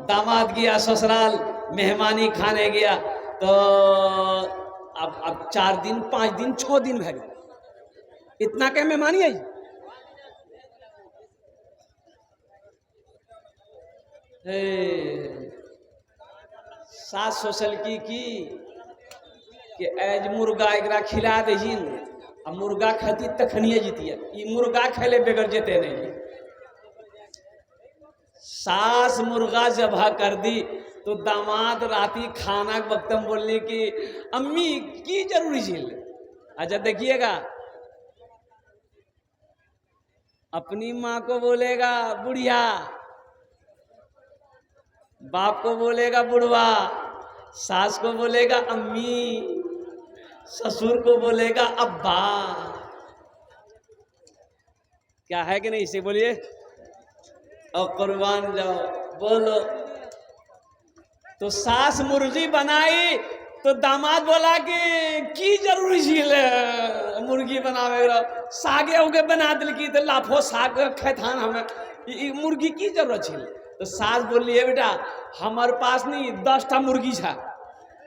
दामाद गया ससुराल, मेहमानी खाने गया, तो अब 4 दिन 5 दिन 6 दिन भर इतना क्या मेहमानी आई। सास सोचल की कि आज मुर्गा एकरा खिला दही, अब मुर्गा खाती तखनिए जीतिए, ये मुर्गा खेले बगैर जेते नहीं। सास मुर्गा जबह कर दी तो दामाद राती खाना के वक्त में बोलने की अम्मी की जरूरी झील। अच्छा देखिएगा, अपनी माँ को बोलेगा बुढ़िया, बाप को बोलेगा बुढ़वा, सास को बोलेगा अम्मी, ससुर को बोलेगा अब्बा। क्या है कि नहीं, इसे बोलिए और कुर्बान जाओ बोलो। तो सास मुर्गी बनाई तो दामाद बोला कि की जरूरी झील मुर्गी बनावे, सागे उगे बना दिल की तो लाफो साग खैथान हमें मुर्गी की जरूरत झील। तो सास बोली है बेटा हमारे पास नहीं 10टा मुर्गी था,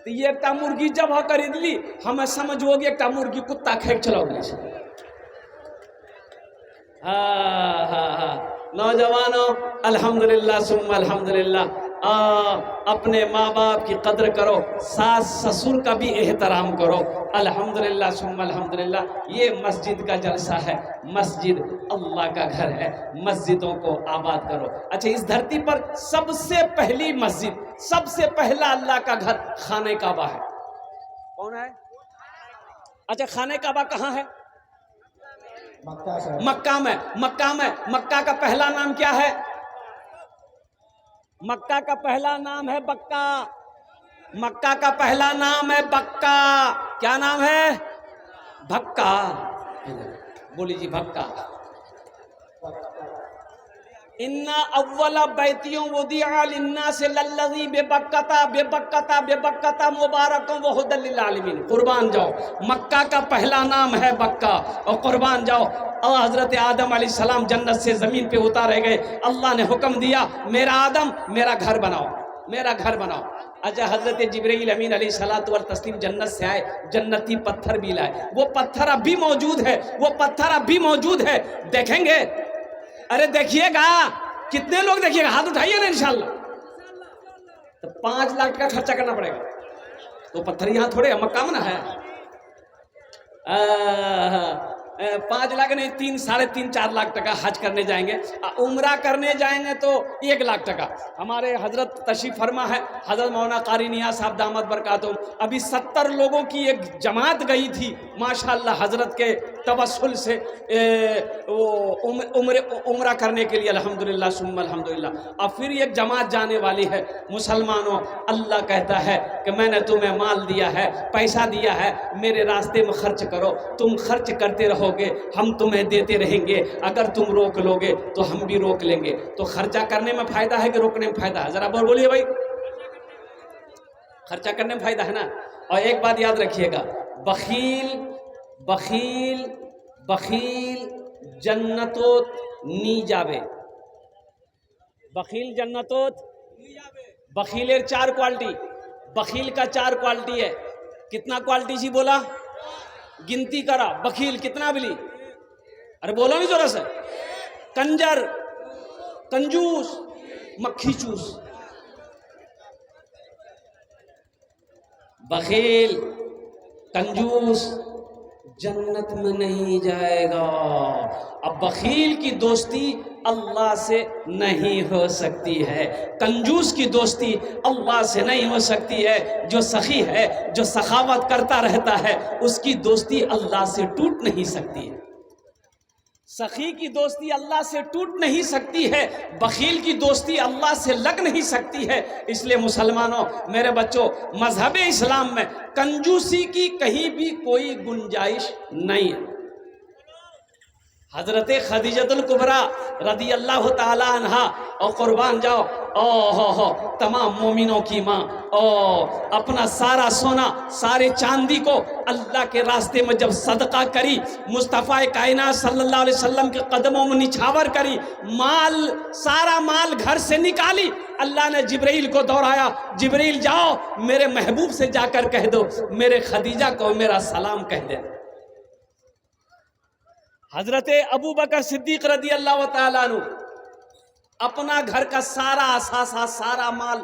तो ये एकटा मुर्गी जब खरीद ली हमें समझ हो गया एकटा मुर्गी कुत्ता खेक चलाओगे। नौजवानों अल्हम्दुलिल्लाह सुम्मा अल्हम्दुलिल्लाह, अपने माँ बाप की कदर करो, सास ससुर का भी एहतराम करो। अल्हम्दुलिल्लाह सुम्मा अल्हम्दुलिल्लाह। ये मस्जिद का जलसा है, मस्जिद अल्लाह का घर है, मस्जिदों को आबाद करो। अच्छा, इस धरती पर सबसे पहली मस्जिद, सबसे पहला अल्लाह का घर खाने काबा है। कौन है? अच्छा, खाने काबा कहाँ है? मक्का में। मक्का का पहला नाम क्या है? मक्का का पहला नाम है बक्का। मक्का का पहला नाम है बक्का। क्या नाम है? भक्का। बोली जी भक्का। इन्ना अव्वला बैतियों वुदिअ लिन्नास लल्लज़ी बेबक्कता मुबारकों व हुदल लिल आलमीन। कुर्बान जाओ, मक्का का पहला नाम है बक्का। और कुर्बान जाओ, और हजरत आदम अलैहिस्सलाम जन्नत से ज़मीन पे उतारे गए, अल्लाह ने हुक्म दिया मेरा आदम मेरा घर बनाओ, मेरा घर बनाओ। अच्छा, हजरत जिब्रील अमीन अलैहिस्सलातु व तस्लीम जन्नत से आए, जन्नती पत्थर भी लाए, वो पत्थर अब भी मौजूद है, वो पत्थर अब भी मौजूद है। देखेंगे? अरे देखिएगा, कितने लोग देखिएगा, हाथ उठाइए ना इंशाल्लाह। तो 5 लाख का खर्चा करना पड़ेगा, तो पत्थर यहाँ थोड़े मक्का में ना है। 5 लाख नहीं, 3, साढ़े 3, 4 लाख टका हज करने जाएंगे। उम्रा करने जाएंगे तो 1 लाख टका। हमारे हजरत तशरीफ फरमा है, हजरत मौलाना कारी नियाज़ साहब दामद बरकातुहू, अभी 70 लोगों की एक जमात गई थी माशाअल्लाह हजरत के तवस्सुल से वो उम्रा करने के लिए। अल्हम्दुलिल्लाह सुम्मा अल्हम्दुलिल्लाह। अब फिर एक जमात जाने वाली है। मुसलमानों, अल्लाह कहता है कि मैंने तुम्हें माल दिया है, पैसा दिया है, मेरे रास्ते में खर्च करो। तुम खर्च करते रहोगे, हम तुम्हें देते रहेंगे। अगर तुम रोक लोगे तो हम भी रोक लेंगे। तो खर्चा करने में फायदा है कि रोकने में फायदा है? जरा बोलिए भाई। खर्चा करने में फायदा है ना। और एक बात याद रखिएगा, बखील बखील बखील जन्नतोत नी जावे। बखील जन्नतोत, बखीलेर 4 क्वालिटी, बखील का 4 क्वालिटी है। कितना क्वालिटी जी बोला? गिनती करा। बखील कितना बिली? अरे बोलो नहीं जोरा से। कंजर, कंजूस, मक्खी चूस। बखील कंजूस जन्नत में नहीं जाएगा। अब बखील की दोस्ती अल्लाह से नहीं हो सकती है, कंजूस की दोस्ती अल्लाह से नहीं हो सकती है। जो सखी है, जो सखावत करता रहता है, उसकी दोस्ती अल्लाह से टूट नहीं सकती है। सखी की दोस्ती अल्लाह से टूट नहीं सकती है, बखील की दोस्ती अल्लाह से लग नहीं सकती है। इसलिए मुसलमानों, मेरे बच्चों, मजहब इस्लाम में कंजूसी की कहीं भी कोई गुंजाइश नहीं है। حضرت خدیجۃ الکبریٰ رضی اللہ تعالی عنہا، اور قربان جاؤ، او تمام مومنوں کی ماں، اپنا سارا سونا سارے چاندی کو اللہ کے راستے میں جب صدقہ کری، مصطفیٰ کائنات صلی اللہ علیہ وسلم کے قدموں میں نچھاور کری، سارا مال گھر سے نکالی، اللہ نے جبرائیل کو دوڑایا، جبرائیل جاؤ میرے محبوب سے جا کر کہہ دو میرے خدیجہ کو میرا سلام کہہ دے۔ حضرت ابو بکر صدیق رضی اللہ تعالیٰ عنہ اپنا گھر کا سارا اثاثہ سارا مال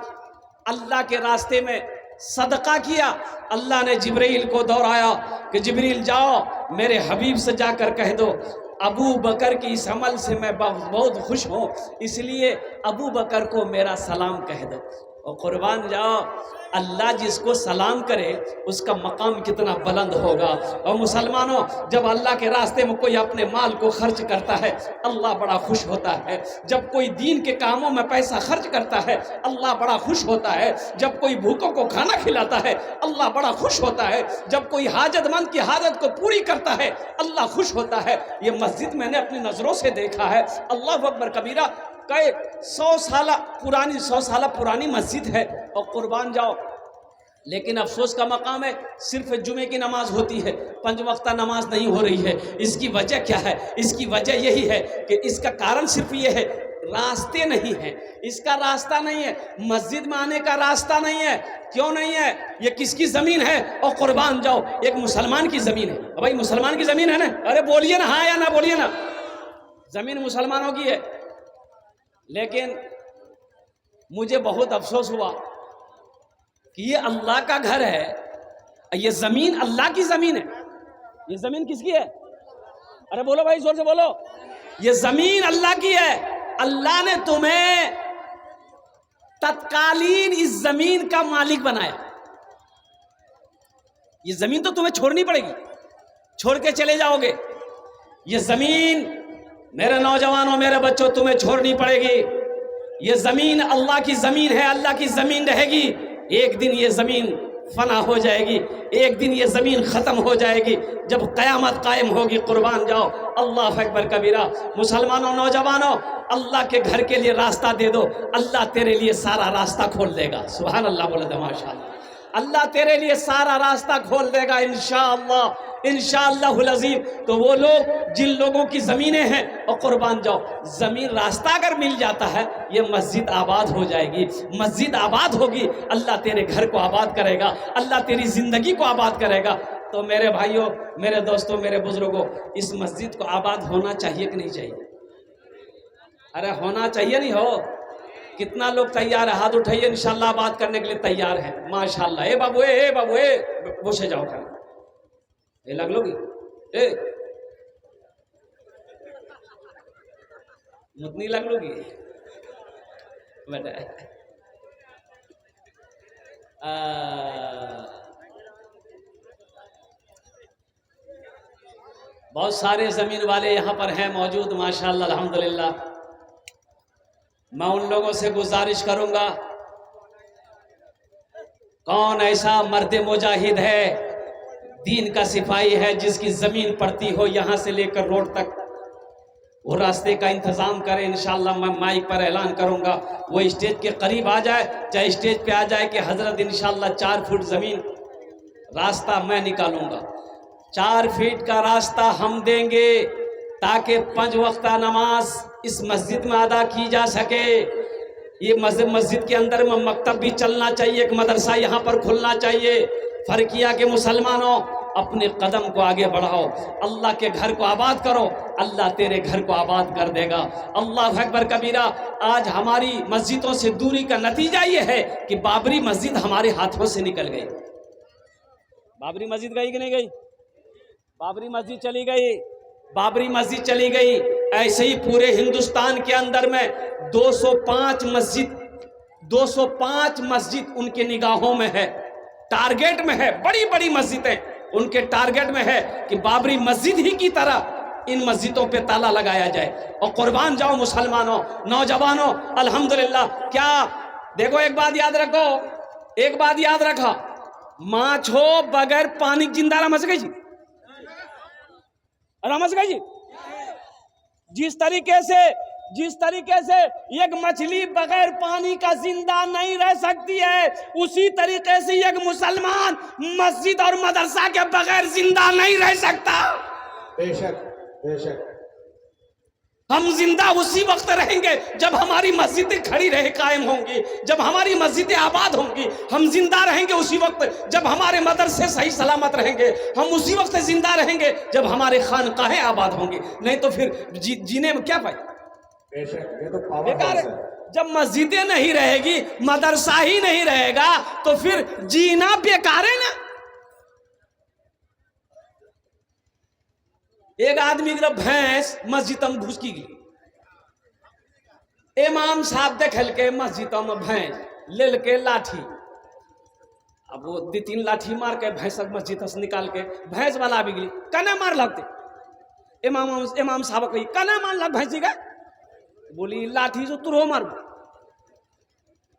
اللہ کے راستے میں صدقہ کیا، اللہ نے جبرائیل کو دوڑایا کہ جبرائیل جاؤ میرے حبیب سے جا کر کہہ دو ابو بکر کی اس عمل سے میں بہت خوش ہوں، اس لیے ابو بکر کو میرا سلام کہہ دو۔ اور قربان جاؤ، اللہ جس کو سلام کرے اس کا مقام کتنا بلند ہوگا۔ اور مسلمانوں، جب اللہ کے راستے میں کوئی اپنے مال کو خرچ کرتا ہے اللہ بڑا خوش ہوتا ہے، جب کوئی دین کے کاموں میں پیسہ خرچ کرتا ہے اللہ بڑا خوش ہوتا ہے، جب کوئی بھوکوں کو کھانا کھلاتا ہے اللہ بڑا خوش ہوتا ہے، جب کوئی حاجت مند کی حاجت کو پوری کرتا ہے اللہ خوش ہوتا ہے۔ یہ مسجد میں نے اپنی نظروں سے دیکھا ہے، اللہ اکبر کبیرہ، کہ 100 سالہ پرانی مسجد ہے، اور قربان جاؤ لیکن افسوس کا مقام ہے صرف جمعے کی نماز ہوتی ہے، 5 وقتہ نماز نہیں ہو رہی ہے۔ اس کی وجہ کیا ہے؟ اس کی وجہ یہی ہے کہ اس کا کارن صرف یہ ہے راستے نہیں ہیں، اس کا راستہ نہیں ہے، مسجد میں آنے کا راستہ نہیں ہے۔ کیوں نہیں ہے؟ یہ کس کی زمین ہے؟ اور قربان جاؤ ایک مسلمان کی زمین ہے۔ بھائی مسلمان کی زمین ہے نا، ارے بولیے نا ہاں یا نہ بولیے نا، زمین مسلمانوں کی ہے۔ لیکن مجھے بہت افسوس ہوا کہ یہ اللہ کا گھر ہے، یہ زمین اللہ کی زمین ہے۔ یہ زمین کس کی ہے؟ ارے بولو بھائی زور سے بولو، یہ زمین اللہ کی ہے۔ اللہ نے تمہیں تتکالین اس زمین کا مالک بنایا، یہ زمین تو تمہیں چھوڑنی پڑے گی، چھوڑ کے چلے جاؤ گے۔ یہ زمین میرے نوجوانوں میرے بچوں تمہیں چھوڑنی پڑے گی۔ یہ زمین اللہ کی زمین ہے، اللہ کی زمین رہے گی، ایک دن یہ زمین فنا ہو جائے گی، ایک دن یہ زمین ختم ہو جائے گی جب قیامت قائم ہوگی۔ قربان جاؤ، اللہ اکبر کبیرہ۔ مسلمانوں نوجوانوں، اللہ کے گھر کے لیے راستہ دے دو، اللہ تیرے لیے سارا راستہ کھول دے گا۔ سبحان اللہ بولے دے ماشاءاللہ، اللہ تیرے لیے سارا راستہ کھول دے گا انشاءاللہ، انشاءاللہ العظیم۔ تو وہ لوگ جن لوگوں کی زمینیں ہیں، اور قربان جاؤ زمین راستہ اگر مل جاتا ہے یہ مسجد آباد ہو جائے گی، مسجد آباد ہوگی، اللہ تیرے گھر کو آباد کرے گا، اللہ تیری زندگی کو آباد کرے گا۔ تو میرے بھائیوں میرے دوستوں میرے بزرگوں، اس مسجد کو آباد ہونا چاہیے کہ نہیں چاہیے؟ ارے ہونا چاہیے نہیں ہو؟ کتنا لوگ تیار ہے؟ ہاتھ اٹھائیے، انشاءاللہ آباد کرنے کے لیے تیار ہیں ماشاءاللہ۔ اے بابو اے بابو اے بوشے جاؤ کر اے لگ لو گی، اے متنی لگ لو گی بیٹا۔ بہت سارے زمین والے یہاں پر ہیں موجود ماشاءاللہ الحمدللہ۔ میں ان لوگوں سے گزارش کروں گا، کون ایسا مرد مجاہد ہے، دین کا سپاہی ہے، جس کی زمین پڑتی ہو یہاں سے لے کر روڈ تک، وہ راستے کا انتظام کرے۔ انشاءاللہ میں مائک پر اعلان کروں گا، وہ اسٹیج کے قریب آ جائے، چاہے اسٹیج پہ آ جائے کہ حضرت انشاءاللہ 4 فٹ زمین راستہ میں نکالوں گا، 4 فٹ کا راستہ ہم دیں گے تاکہ 5 وقتہ نماز اس مسجد میں ادا کی جا سکے۔ یہ مسجد کے اندر میں مکتب بھی چلنا چاہیے، ایک مدرسہ یہاں پر کھلنا چاہیے۔ فرقیہ کے مسلمانوں اپنے قدم کو آگے بڑھاؤ، اللہ کے گھر کو آباد کرو، اللہ تیرے گھر کو آباد کر دے گا۔ اللہ اکبر کبیرہ۔ آج ہماری مسجدوں سے دوری کا نتیجہ یہ ہے کہ بابری مسجد ہمارے ہاتھوں سے نکل گئی۔ بابری مسجد گئی کہ نہیں گئی؟ بابری مسجد چلی گئی، بابری مسجد چلی گئی۔ ایسے ہی پورے ہندوستان کے اندر میں 205 مسجد ان کے نگاہوں میں ہے، ٹارگیٹ میں ہے، بڑی بڑی مسجدیں ان کے ٹارگیٹ میں ہے کہ بابری مسجد ہی کی طرح ان مسجدوں پہ تالا لگایا جائے۔ اور قربان جاؤ مسلمانوں نوجوانوں، الحمدللہ۔ کیا دیکھو، ایک بات یاد رکھو، ایک بات یاد رکھا، ماچھ ہو بغیر پانی زندہ رمس گئی جی، رمس گئی جی، جس طریقے سے ایک مچھلی بغیر پانی کا زندہ نہیں رہ سکتی ہے، اسی طریقے سے ایک مسلمان مسجد اور مدرسہ کے بغیر زندہ نہیں رہ سکتا۔ بے شک بے شک۔ ہم زندہ اسی وقت رہیں گے جب ہماری مسجدیں کھڑی رہے قائم ہوں گی، جب ہماری مسجدیں آباد ہوں گی۔ ہم زندہ رہیں گے اسی وقت جب ہمارے مدرسے صحیح سلامت رہیں گے۔ ہم اسی وقت زندہ رہیں گے جب ہمارے خانقاہیں آباد ہوں گی، نہیں تو پھر جینے میں کیا فائدہ؟ بے شک، یہ تو پاور بیکار ہاؤس ہے۔ ہے۔ جب مسجدیں نہیں رہے گی، مدرسہ ہی نہیں رہے گا تو پھر جینا بیکار ہے نا۔ ایک آدمی کی بھینس مسجد میں گھس کی گئی، امام صاحب دیکھل کے مسجد میں بھینس لے کے لاٹھی، اب وہ دو تین لاٹھی مار کے بھینس مسجد سے نکال کے بھینس والا بھی گئی، کنا مار لگتے امام صاحب کہی کنا مار لگ بھینسی کا، بولی لاٹھی سے ترو مار۔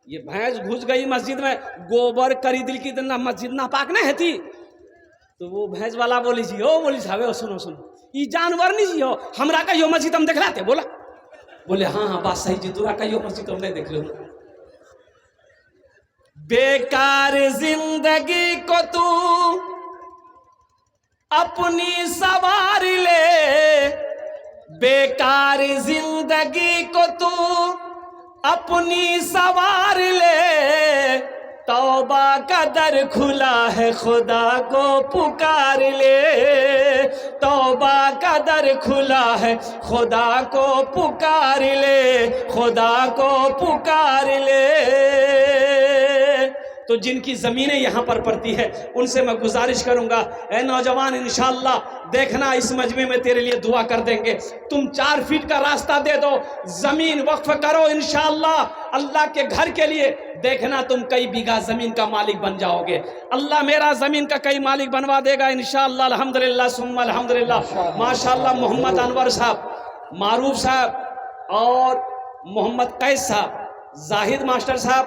یہ بھینس گھس گئی مسجد میں، گوبر کری دل کی دن مسجد ناپاک نہیں ہے، تو وہ بھینس والا بولی جی ہو، بولی صاحب سنو سنو یہ جانور نہیں جی ہو، ہمرا کا یہ مسجد ہم دکھلاتے، بولا بولے ہاں ہاں بات صحیح جی، تورا کا یہ مسجد ہم نہیں دیکھ لو۔ بیکار زندگی کو تو اپنی سوار لے، بیکار زندگی کو تو اپنی سوار لے، توبہ کا در کھلا ہے خدا کو پکار لے، توبہ کا در کھلا ہے خدا کو پکار لے، خدا کو پکار لے۔ تو جن کی زمینیں یہاں پر پڑتی ہے ان سے میں گزارش کروں گا، اے نوجوان انشاءاللہ دیکھنا اس مجمع میں تیرے لیے دعا کر دیں گے، تم 4 فٹ کا راستہ دے دو، زمین وقف کرو انشاءاللہ اللہ کے گھر کے لیے، دیکھنا تم کئی بیگھہ زمین کا مالک بن جاؤ گے، اللہ میرا زمین کا کئی مالک بنوا دے گا انشاءاللہ۔ الحمدللہ ثم الحمدللہ۔ ماشاءاللہ محمد انور صاحب، معروف صاحب اور محمد قیس صاحب، زاہد ماسٹر صاحب،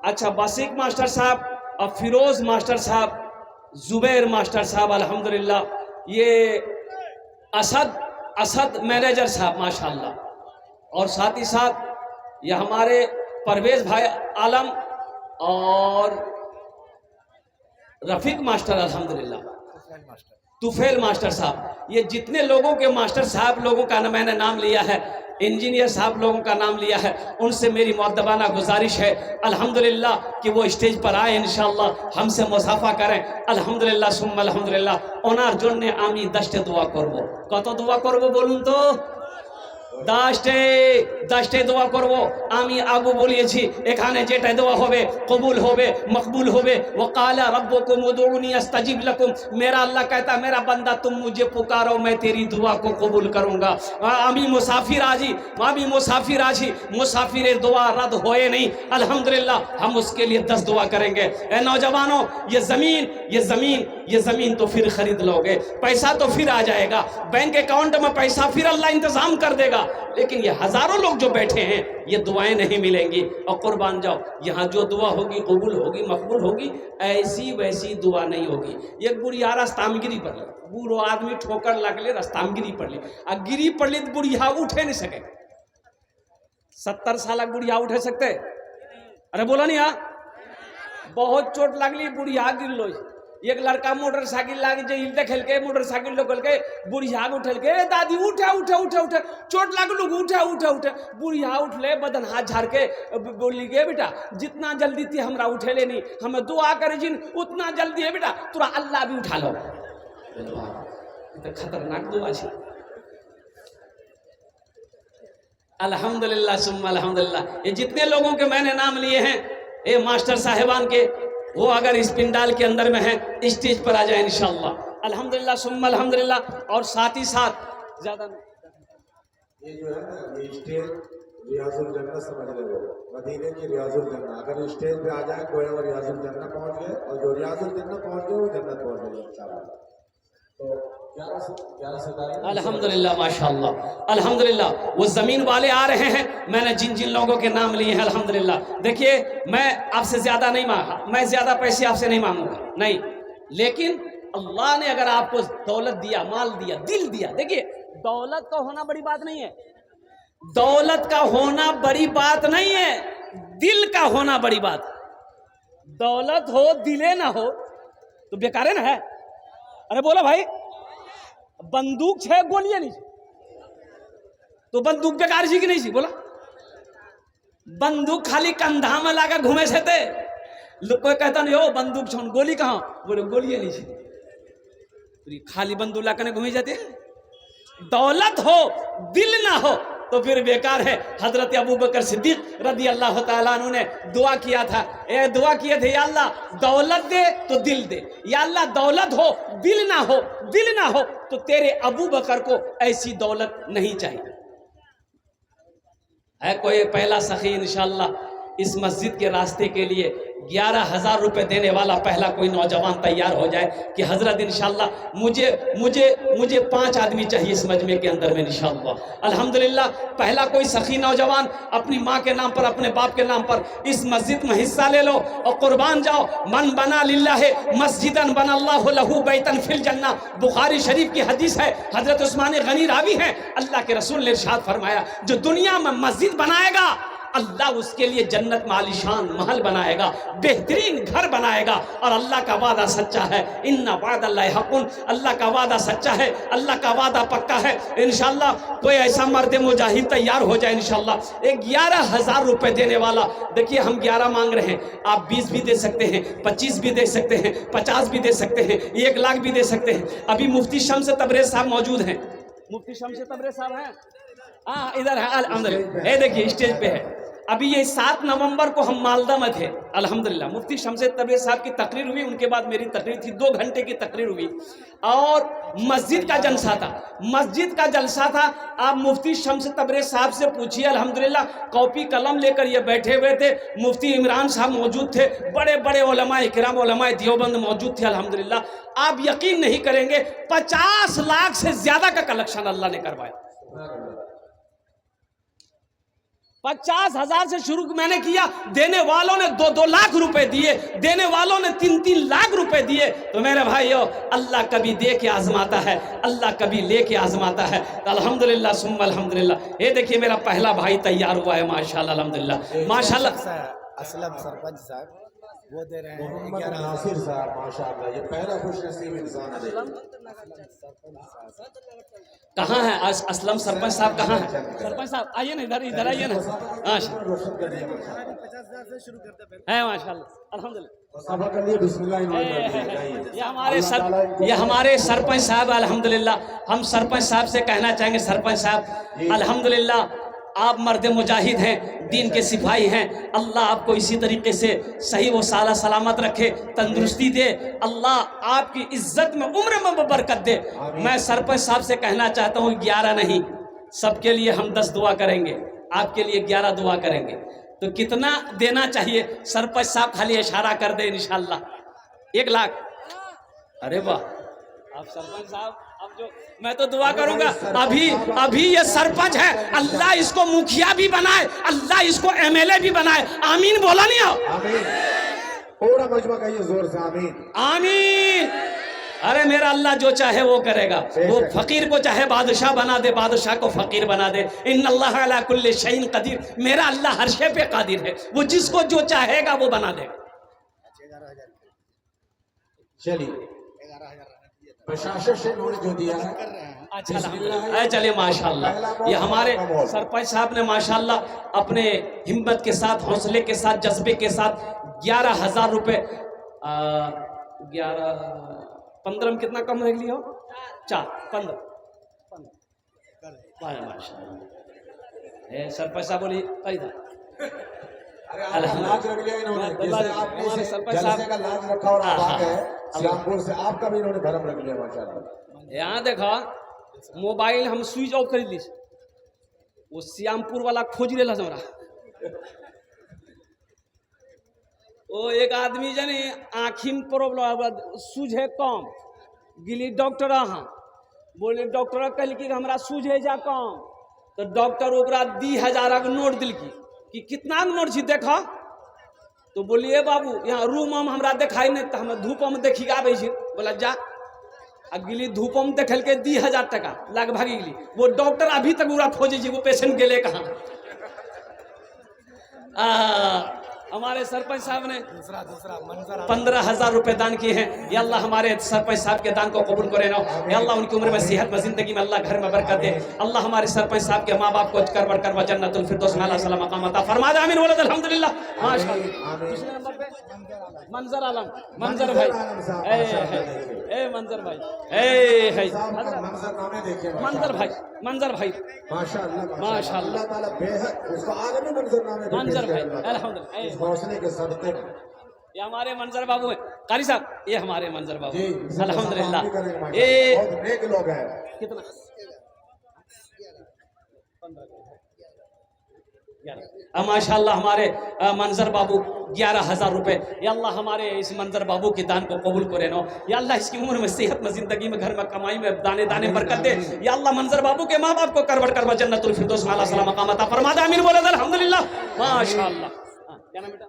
اچھا باسق ماسٹر صاحب اور فیروز ماسٹر صاحب، زبیر ماسٹر صاحب، الحمدللہ یہ اسد مینیجر صاحب ماشاءاللہ، اور ساتھ ہی ساتھ یہ ہمارے پرویز بھائی عالم اور رفیق ماسٹر، الحمدللہ طفیل ماسٹر صاحب، یہ جتنے لوگوں کے ماسٹر صاحب لوگوں کا میں نے نام لیا ہے، انجینئر صاحب لوگوں کا نام لیا ہے، ان سے میری مؤدبانہ گزارش ہے الحمدللہ کہ وہ اسٹیج پر آئے انشاءاللہ ہم سے مصافحہ کریں، الحمدللہ ثم الحمدللہ۔ ওনার জন্য আমি 10টা দোয়া করব। কত দোয়া করব বলুন তো? 10টে দোয়া করব। আমি আগে বলেছি এখানে যেটা দোয়া হবে কবুল হবে, মকবুল হবে। وقال ربكم ادعوني استجب لكم، میرا اللہ کہتا میرا بندہ تم مجھے پکارو میں تیری دعا کو قبول کروں گا۔ আমি মুসাফির আছি, মুসাফিরের দোয়া رد ہوئے نہیں، الحمدللہ ہم اس کے لیے 10 دعا کریں گے۔ اے نوجوانوں یہ زمین تو پھر خرید لو گے، پیسہ تو پھر آ جائے گا، بینک اکاؤنٹ میں پیسہ پھر اللہ انتظام کر دے گا، لیکن یہ ہزاروں لوگ جو بیٹھے ہیں یہ دعائیں نہیں ملیں گی۔ اور قربان جاؤ یہاں جو دعا ہوگی قبول ہوگی مقبول ہوگی، ایسی ویسی دعا نہیں ہوگی۔ ایک بڑھیا راستامگیری پر لی، بوڑھو آدمی ٹھوکر لگلے راستامگیری پر لی، اور گری پر لی تو بڑھیا اٹھے نہیں سکے۔ 70 سالہ بڑھیا اٹھے سکتے؟ ارے بولا نہیں ہاں، بہت چوٹ لگلی بڑھیا گر لو۔ ایک لڑکا موٹر سائیکل لاگی جو ہلتے کھل کے موٹر سائیکل لو کھل کے بڑھیا اٹھل کے دادی اٹھے چوٹ لگ لوگ اٹھے بڑھیا اٹھ لے بدن ہاتھ جھاڑ کے بولی گے بیٹا جتنا جلدی تھی ہمرا اٹھے لے نہیں، ہمیں دعا کرے جن اتنا جلدی ہے بیٹا تورا اللہ بھی اٹھا لو۔ خطرناک دعا ہے۔ الحمدللہ ثم الحمدللہ۔ یہ جتنے لوگوں کے میں نے نام لیے ہیں اے ماسٹر صاحبان کے، وہ اگر اس پنڈال کے اندر میں ہیں اسٹیج پر آ جائیں انشاءاللہ۔ الحمدللہ ثم الحمدللہ۔ اور ساتھ ہی ساتھ زیادہ یہ جو ہے نا یہ اسٹیج ریاض الجنہ سمجھ لے لو، مدینے کی ریاض الجنہ، اگر اسٹیج پہ آ جائے کوئی وہ ریاض الجنہ پہنچ گئے، اور جو ریاض الجنہ پہنچ گئے وہ جنت پہنچ گئے انشاءاللہ۔ تو 11 ستارے الحمدللہ ماشاءاللہ الحمدللہ۔ وہ زمین والے آ رہے ہیں، میں نے جن لوگوں کے نام لیے ہیں الحمدللہ۔ دیکھیے میں آپ سے زیادہ نہیں مانگا، میں زیادہ پیسے آپ سے نہیں مانگوں گا نہیں، لیکن اللہ نے اگر آپ کو دولت دیا، مال دیا، دل دیا، دیکھیے दौलत का होना बड़ी बात नहीं है, दौलत का होना बड़ी बात नहीं है, दिल का होना बड़ी बात है। दौलत हो दिले ना हो तो बेकार है ना है। अरे बोलो भाई, बंदूक छह गोलियां नहीं तो बंदूक बेकार सी कि नहीं सी? बोला बंदूक खाली कंधा में लाकर घूमे से थे। कोई कहता नहीं हो बंदूक छोड़, गोली कहाँ? बोले गोलियां नहीं सी, खाली बंदूक लाकर घूमे जाते। दौलत हो दिल ना हो तो फिर बेकार है। हजरत अबू बकर सिद्दीक रदी अल्लाह ताला अन्हु ने दुआ किया था, दुआ किए थे, या अल्लाह दौलत दे तो दिल दे, या अल्लाह दौलत हो दिल ना हो, दिल ना हो तो तेरे अबू बकर को ऐसी दौलत नहीं चाहिए। है कोई पहला सखी इंशाअल्लाह इस मस्जिद के रास्ते के लिए 11,000 रुपए देने वाला पहला कोई नौजवान तैयार हो जाए कि हजरत इंशाअल्लाह मुझे 5 आदमी चाहिए इस मजमे के अंदर में इंशाअल्लाह। अल्हम्दुलिल्लाह पहला कोई सखी नौजवान अपनी माँ के नाम पर, अपने बाप के नाम पर इस मस्जिद में हिस्सा ले लो और कुर्बान जाओ। मन बना लिल्लाहि मस्जिदन बनल्लाहु लहू बैतन फिल जन्ना, बुखारी शरीफ की हदीस है, हजरत उस्मान गनी रावी हैं। अल्लाह के रसूल ने इरशाद फरमाया, जो दुनिया में मस्जिद बनाएगा अल्लाह उसके लिए जन्नत में आलीशान महल बनाएगा, बेहतरीन घर बनाएगा। और अल्लाह का वादा सच्चा है, इन्ना वादल्लाहि हक़्क़ुन, अल्लाह का वादा सच्चा है, अल्लाह का वादा पक्का है। इंशाअल्लाह कोई ऐसा मर्द मुजाहिद तैयार हो जाए इंशाअल्लाह। 11,000 रुपए देने वाला, देखिए हम 11 मांग रहे हैं, आप 20 भी दे सकते हैं, 25 भी दे सकते हैं, 50 भी दे सकते हैं, 1 लाख भी दे सकते हैं। अभी मुफ्ती शम्स तबरेज़ साहब मौजूद हैं, मुफ्ती शम्स तबरेज़ साहब हैं, हाँ इधर है, अंदर है, देखिए स्टेज पे है। अभी ये 7 नवंबर को हम मालदा में थे, अल्हम्दुलिल्लाह मुफ्ती शम्स तबरेज़ साहब की तकरीर हुई, उनके बाद मेरी तकरीर थी, 2 घंटे की तकरीर हुई और मस्जिद का जलसा था, मस्जिद का जलसा था। आप मुफ्ती शम्स तबरेज़ साहब से पूछिए, अल्हम्दुलिल्लाह कॉपी कलम लेकर ये बैठे हुए थे। मुफ्ती इमरान साहब मौजूद थे, बड़े बड़े उलमाए किराम, उलमाए देवबंद मौजूद थे अल्हम्दुलिल्लाह। आप यकीन नहीं करेंगे 50 लाख से ज्यादा का कलेक्शन अल्लाह ने करवाया। 50,000 से शुरू मैंने किया, देने वालों ने 2-2 लाख रुपए दिए, देने वालों ने 3-3 लाख रुपए दिए। तो मेरे भाइयों, अल्लाह कभी दे के आजमाता है, अल्लाह कभी ले के आजमाता है। तो अल्हम्दुलिल्लाह सुम्मा अल्हम्दुलिल्लाह। ये देखिए मेरा पहला भाई तैयार हुआ है, माशाल्लाह अल्हम्दुलिल्लाह माशाल्लाह। असलम सरपंच साहब वो दे रहे हैं मोहम्मद नासिर साहब, माशाअल्लाह ये पहला खुशनसीब इंसान है। कहाँ है असलम सरपंच साहब? कहाँ है सरपंच साहब? आइए ना इधर, इधर आइए ना। रोशन कर दिया माशाअल्लाह। 50,000 से शुरू करते हैं, है माशाल्लाह अल्हम्दुलिल्लाह। सभा के लिए बिस्मिल्लाह। ये हमारे सरपंच साहब अल्हम्दुलिल्लाह। हम सरपंच साहब से कहना चाहेंगे, सरपंच साहब अल्हम्दुलिल्लाह आप मर्द मुजाहिद हैं, दीन के सिपाही हैं। अल्लाह आपको इसी तरीके से सही व साला सलामत रखे, तंदुरुस्ती दे, अल्लाह आपकी इज्जत में उम्र में बरकत दे। मैं सरपंच साहब से कहना चाहता हूँ 11 नहीं, सबके लिए हम 10 दुआ करेंगे, आपके लिए 11 दुआ करेंगे। तो कितना देना चाहिए सरपंच साहब? खाली इशारा कर दे इंशाअल्लाह। 1 लाख। अरे वाह, आप सरपंच साहब, अब जो मैं तो दुआ करूंगा, अभी ये सरपंच है, अल्लाह इसको मुखिया भी बनाए, अल्लाह इसको MLA भी बनाए। आमीन बोला नहीं हो? आमीन। पूरा मजमा कहिए जोर से आमीन, आमीन। अरे मेरा अल्लाह जो चाहे वो करेगा, वो फकीर को चाहे बादशाह बना दे, बादशाह को फकीर बना दे। इन्नल्लाह अला कुल्ली शैइन कदीर, मेरा अल्लाह हर शे पे कादिर है, वो जिसको जो चाहेगा वो बना देगा। चलिए प्रशासन से उन्होंने जो दिया है अच्छा चलिए माशाल्लाह। ये हमारे सरपंच साहब ने माशाल्लाह अपने हिम्मत के साथ, हौसले के साथ, जज्बे के साथ 11,000 रुपये 15 में कितना कम रख लिया हो? 4 15 माशाल्लाह। सरपंच साहब बोली लाज रख लिया इन्होंने, जैसे आपने जलसे का लाज रखा और आप आ गए श्यामपुर से, आपका भी इन्होंने धर्म रख लिया माशाल्लाह। यहाँ देखा मोबाइल हम स्विच ऑफ कर ली, वो श्यामपुर वाला खोज ले हमरा। वो एक आदमी जानी आँखी में प्रॉब्लम सूझे कम, गिली डॉक्टर हाँ बोले, डॉक्टर कहल कि हमरा सूझे जा कम, तो डॉक्टर ओकरा 10,000 का नोट दिल कि कितना नोट छी देखा, तो बोलिए बाबू यहाँ रूम हम हमरा दिखाई नहीं, तो हम धूप में देखी आबे छी। बोला जा अगली धूपों में देखल के 2000 टका लगभग गली वो डॉक्टर अभी तक पूरा खोजे जी वो पेशेंट गेले कहाँ। हमारे सरपंच साहब ने दूसरा मंजर 15,000 रुपए दान किए हैं। या अल्लाह हमारे सरपंच साहब के दान को कबूल करे ना। या अल्लाह उनकी उम्र में सेहत में जिंदगी में अल्लाह घर में बरकत दे। अल्लाह हमारे सरपंच साहब के माँ बाप को करवर करवा जन्नतुल फिरदौस में अल्लाह सलाम मकाम अता फरमा दे। आमीन बोलो अल्हम्दुलिल्लाह। माशाअल्लाह। दूसरे नंबर पे मंजर आलम मंजर भाई ए मंजर भाई ए है मंजरनामे देखिए मंजर भाई माशाअल्लाह माशाअल्लाह ताला बेहद उसका आगे भी मंजरनामे भी मंजर पेश भाई किया अल्लाह। अल्हम्दुलिल्लाह। इस हौसले के सदके में ये हमारे मंजर बाबू हैं कारी साहब ये हमारे मंजर बाबू जी अल्हम्दुलिल्लाह। ये ये बहुत नेक लोग हैं। कितना माशाअल्लाह हमारे मंजर बाबू 11,000 रुपए। या अल्लाह हमारे इस मंजर बाबू के दान को कबूल करे नो। या अल्लाह इसकी उम्र में सेहत में जिंदगी में घर में कमाई में दाने दाने बरकत दे। या अल्लाह मंजर बाबू के माँ बाप को करवट करवा जन्नतुल फिरदौस में अल्लाह सलाम मकाम अता फरमा दे। आमीन बोलो अल्हम्दुलिल्लाह। माशाअल्लाह। क्या नाम बेटा?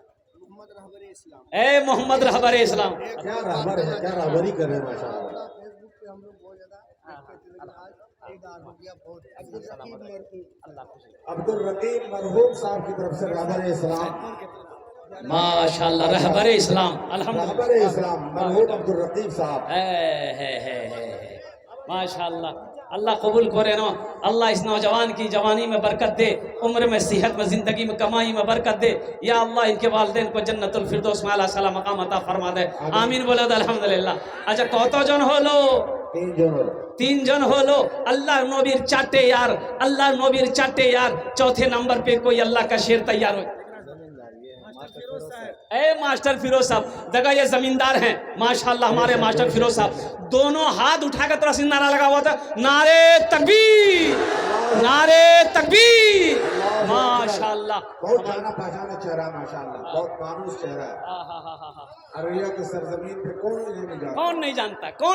ए मोहम्मद रहबर इस्लाम। क्या रहबर है, क्या रहबरी कर रहे हैं माशाअल्लाह। अब्दुल रकीब मरहूम साहब की तरफ से रहबर इस्लाम माशाअल्लाह रहबर इस्लाम अल्हम्दुलिल्लाह। रहबर इस्लाम मरहूम अब्दुल रकीब साहब है माशाअल्लाह। अल्लाह कबूल करे नो। अल्लाह इस नौजवान की जवानी में बरकत दे, उम्र में सेहत में जिंदगी में कमाई में बरकत दे। या अल्लाह इनके वालिदैन को जन्नतुल फिरदौस में अल्लाह सलाम मकाम अता फरमा दे। आमीन बोलो अल्हम्दुलिल्लाह। अच्छा कत जन हलो? 3 जन हलो। अल्लाह नबीर चाटे यार, अल्लाह नबीर चाटे यार। चौथे नंबर पे कोई अल्लाह का शेर तैयार हो। ए मास्टर फिरोज साहब देखो ये जमींदार हैं माशाअल्लाह। हमारे मास्टर फिरोज साहब दोनों हाथ उठाकर थोड़ा सा नारा लगा हुआ था, नारे तकबीर नारे तकबीर माशाअल्लाह। बहुत जाना पहचाना चेहरा माशाअल्लाह, बहुत मानूस चेहरा है। अररिया की सरजमीन पे कौन